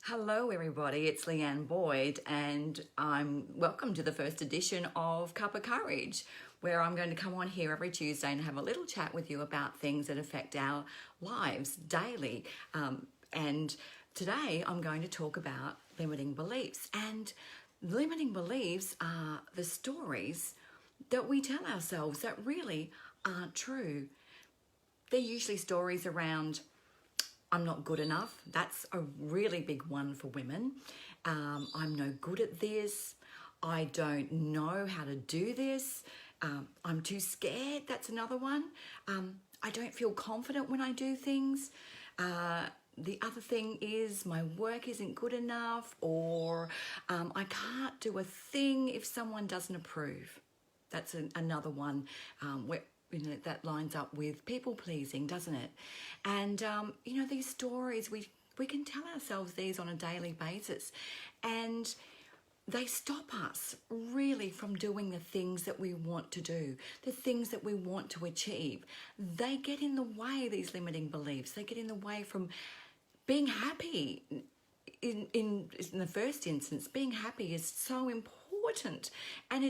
Hello everybody, it's Leanne Boyd and I'm welcome to the first edition of Cuppa Courage, where I'm going to come on here every Tuesday and have a little chat with you about things that affect our lives daily. And today I'm going to talk about limiting beliefs. And limiting beliefs are the stories that we tell ourselves that really aren't true. They're usually stories around I'm not good enough. That's a really big one for women. I'm no good at this. I don't know how to do this. I'm too scared. That's another one. I don't feel confident when I do things. The other thing is my work isn't good enough, or I can't do a thing if someone doesn't approve. That's another one where that lines up with people pleasing, doesn't it? And these stories, we can tell ourselves these on a daily basis, and they stop us really from doing the things that we want to do, the things that we want to achieve. They get in the way, these limiting beliefs. They get in the way from being happy. In the first instance, being happy is so important, and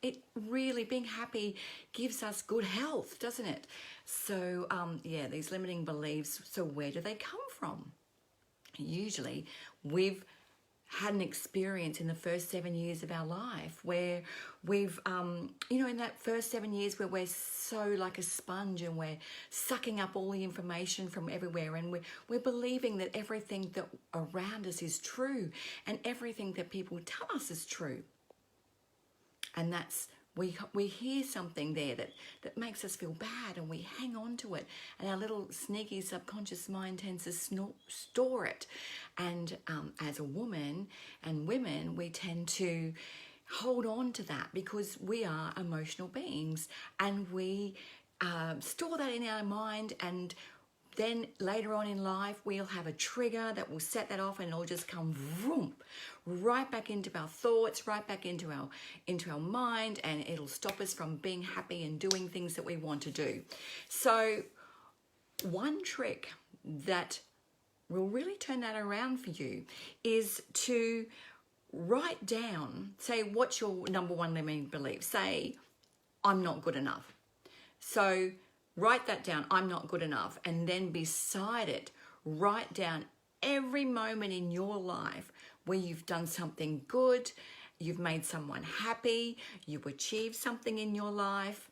it really, being happy gives us good health, doesn't it? So these limiting beliefs, so where do they come from? Usually we've had an experience in the first 7 years of our life where we've, in that first 7 years where we're so like a sponge and we're sucking up all the information from everywhere, and we're believing that everything that around us is true and everything that people tell us is true. And that's, we hear something there that makes us feel bad, and we hang on to it, and our little sneaky subconscious mind tends to store it. And as a woman and women, we tend to hold on to that because we are emotional beings, and we store that in our mind, and then later on in life, we'll have a trigger that will set that off, and it'll just come vroom, right back into our thoughts, right back into our mind, and it'll stop us from being happy and doing things that we want to do. So one trick that will really turn that around for you is to write down, say, what's your number one limiting belief? Say, I'm not good enough. So write that down, I'm not good enough, and then beside it, write down every moment in your life where you've done something good, you've made someone happy, you achieved something in your life.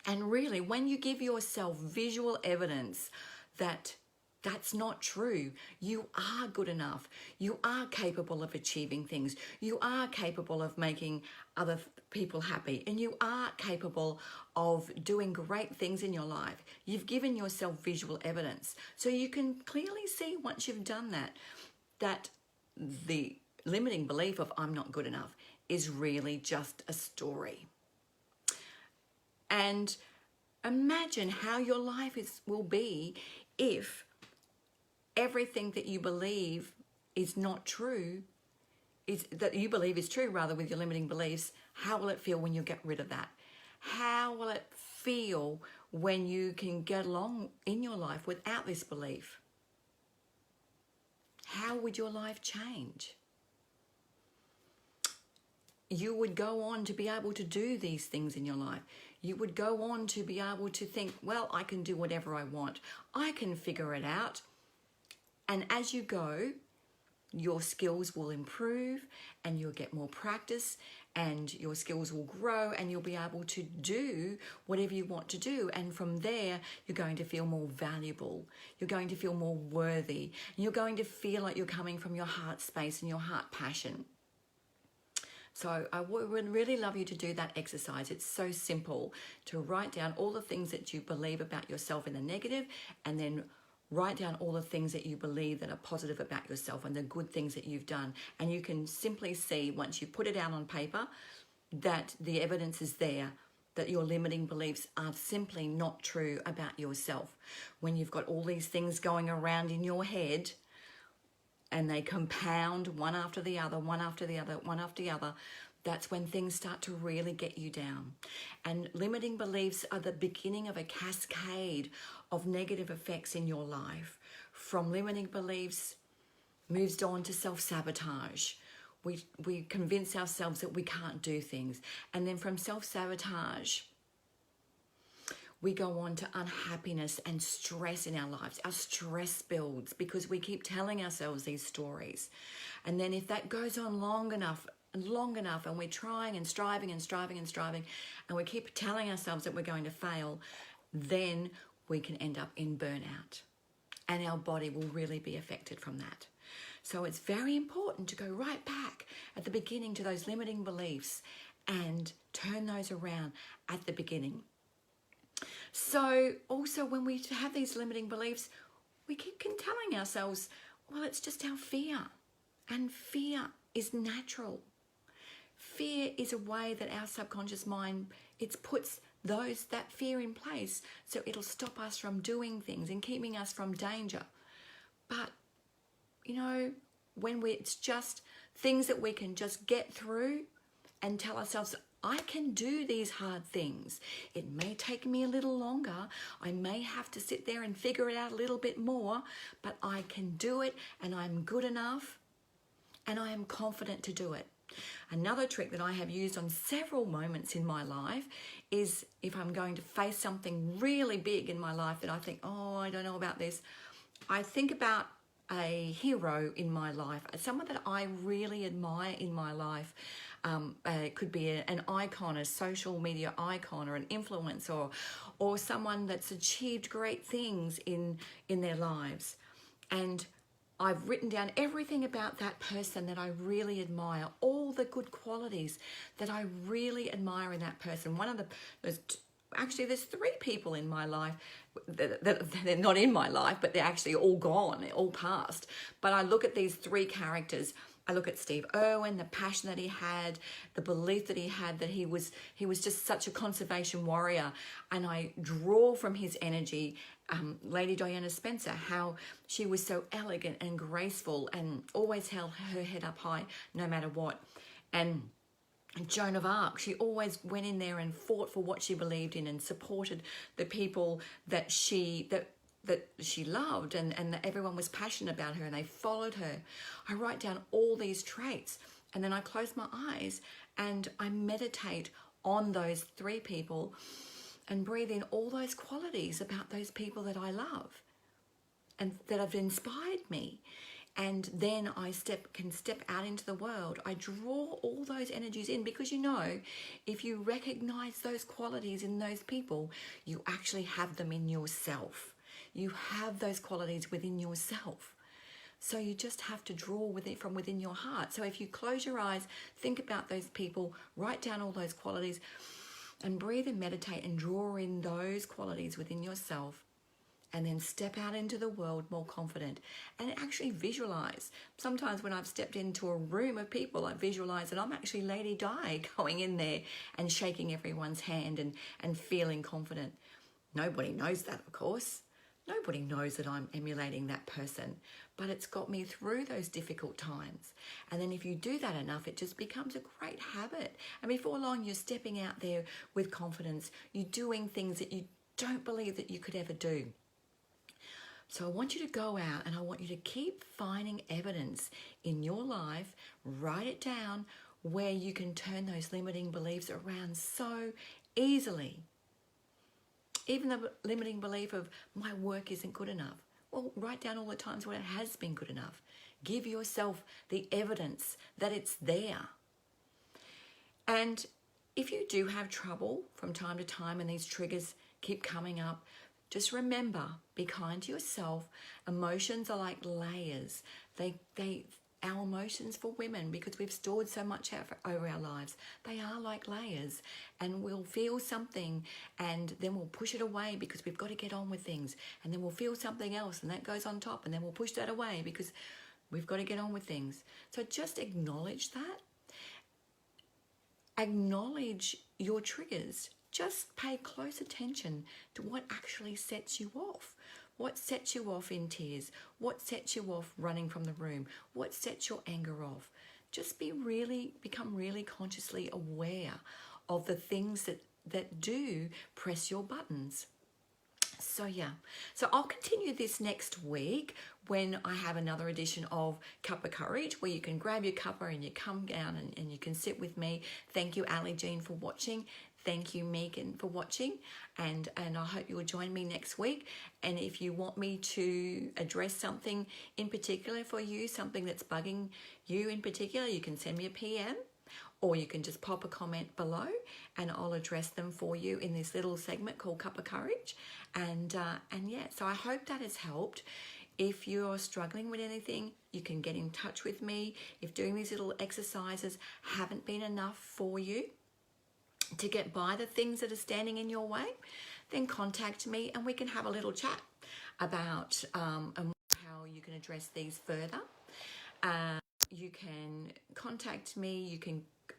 And really, when you give yourself visual evidence that that's not true, you are good enough, you are capable of achieving things, you are capable of making other people happy, and you are capable of doing great things in your life. You've given yourself visual evidence. So you can clearly see once you've done that the limiting belief of I'm not good enough is really just a story. And imagine how your life will be if everything that you believe is not true, that you believe is true rather, with your limiting beliefs. How will it feel when you get rid of that? How will it feel when you can get along in your life without this belief? How would your life change? You would go on to be able to do these things in your life. You would go on to be able to think, well, I can do whatever I want. I can figure it out. And as you go, your skills will improve, and you'll get more practice, and your skills will grow, and you'll be able to do whatever you want to do. And from there, you're going to feel more valuable. You're going to feel more worthy. And you're going to feel like you're coming from your heart space and your heart passion. So I would really love you to do that exercise. It's so simple to write down all the things that you believe about yourself in the negative, and then write down all the things that you believe that are positive about yourself and the good things that you've done. And you can simply see, once you put it out on paper, that the evidence is there, that your limiting beliefs are simply not true about yourself. When you've got all these things going around in your head, and they compound one after the other, one after the other, one after the other, that's when things start to really get you down. And limiting beliefs are the beginning of a cascade of negative effects in your life. From limiting beliefs moves on to self-sabotage. We convince ourselves that we can't do things. And then from self-sabotage, we go on to unhappiness and stress in our lives. Our stress builds because we keep telling ourselves these stories. And then if that goes on long enough, and we're trying and striving and striving and striving, and we keep telling ourselves that we're going to fail, then we can end up in burnout. And our body will really be affected from that. So it's very important to go right back at the beginning to those limiting beliefs and turn those around at the beginning. So also when we have these limiting beliefs, we keep telling ourselves, well, it's just our fear. And fear is natural. Fear is a way that our subconscious mind, it puts that fear in place so it'll stop us from doing things and keeping us from danger. But, you know, it's just things that we can just get through and tell ourselves, I can do these hard things. It may take me a little longer. I may have to sit there and figure it out a little bit more, but I can do it and I'm good enough and I am confident to do it. Another trick that I have used on several moments in my life is if I'm going to face something really big in my life that I think, oh, I don't know about this, I think about a hero in my life, someone that I really admire in my life. It could be an icon, a social media icon, or an influencer, or someone that's achieved great things in their lives. And I've written down everything about that person that I really admire, all the good qualities that I really admire in that person. There's 3 people in my life that they're not in my life, but they're actually all gone, they're all past. But I look at these 3 characters. I look at Steve Irwin, the passion that he had, the belief that he had, that he was just such a conservation warrior. And I draw from his energy. Lady Diana Spencer, how she was so elegant and graceful and always held her head up high no matter what. And Joan of Arc, she always went in there and fought for what she believed in and supported the people that she loved, and that everyone was passionate about her and they followed her. I write down all these traits and then I close my eyes and I meditate on those 3 people and breathe in all those qualities about those people that I love and that have inspired me. And then I can step out into the world. I draw all those energies in because, you know, if you recognize those qualities in those people, you actually have them in yourself. You have those qualities within yourself. So you just have to draw from within your heart. So if you close your eyes, think about those people, write down all those qualities, and breathe and meditate and draw in those qualities within yourself, and then step out into the world more confident and actually visualize. Sometimes when I've stepped into a room of people, I visualize that I'm actually Lady Di going in there and shaking everyone's hand and feeling confident. Nobody knows that, of course. Nobody knows that I'm emulating that person, but it's got me through those difficult times. And then if you do that enough, it just becomes a great habit. And before long, you're stepping out there with confidence. You're doing things that you don't believe that you could ever do. So I want you to go out and I want you to keep finding evidence in your life, write it down, where you can turn those limiting beliefs around so easily. Even the limiting belief of my work isn't good enough. Well, write down all the times when it has been good enough. Give yourself the evidence that it's there. And if you do have trouble from time to time and these triggers keep coming up, just remember, be kind to yourself. Emotions are like layers. Our emotions for women, because we've stored so much over our lives, they are like layers, and we'll feel something and then we'll push it away because we've got to get on with things, and then we'll feel something else and that goes on top, and then we'll push that away because we've got to get on with things. So just acknowledge that. Acknowledge your triggers. Just pay close attention to what actually sets you off. What sets you off in tears? What sets you off running from the room? What sets your anger off? Just become really consciously aware of the things that do press your buttons. So yeah, so I'll continue this next week when I have another edition of Cuppa Courage, where you can grab your cuppa and you come down and you can sit with me. Thank you, Ali Jean, for watching. Thank you, Megan, for watching. And I hope you'll join me next week. And if you want me to address something in particular for you, something that's bugging you in particular, you can send me a PM. Or you can just pop a comment below and I'll address them for you in this little segment called Cuppa Courage. And yeah, so I hope that has helped. If you're struggling with anything, you can get in touch with me. If doing these little exercises haven't been enough for you to get by the things that are standing in your way, then contact me and we can have a little chat about how you can address these further. You can contact me,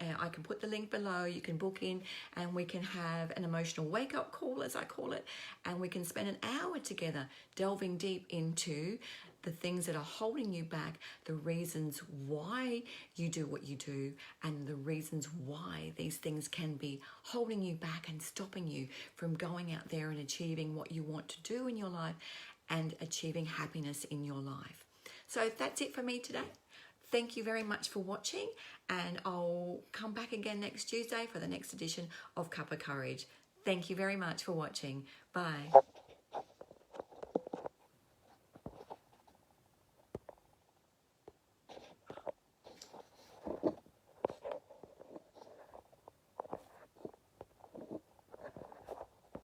I can put the link below, you can book in and we can have an emotional wake-up call, as I call it, and we can spend an hour together delving deep into the things that are holding you back, the reasons why you do what you do, and the reasons why these things can be holding you back and stopping you from going out there and achieving what you want to do in your life and achieving happiness in your life. So that's it for me today. Thank you very much for watching, and I'll come back again next Tuesday for the next edition of Cuppa Courage. Thank you very much for watching. Bye.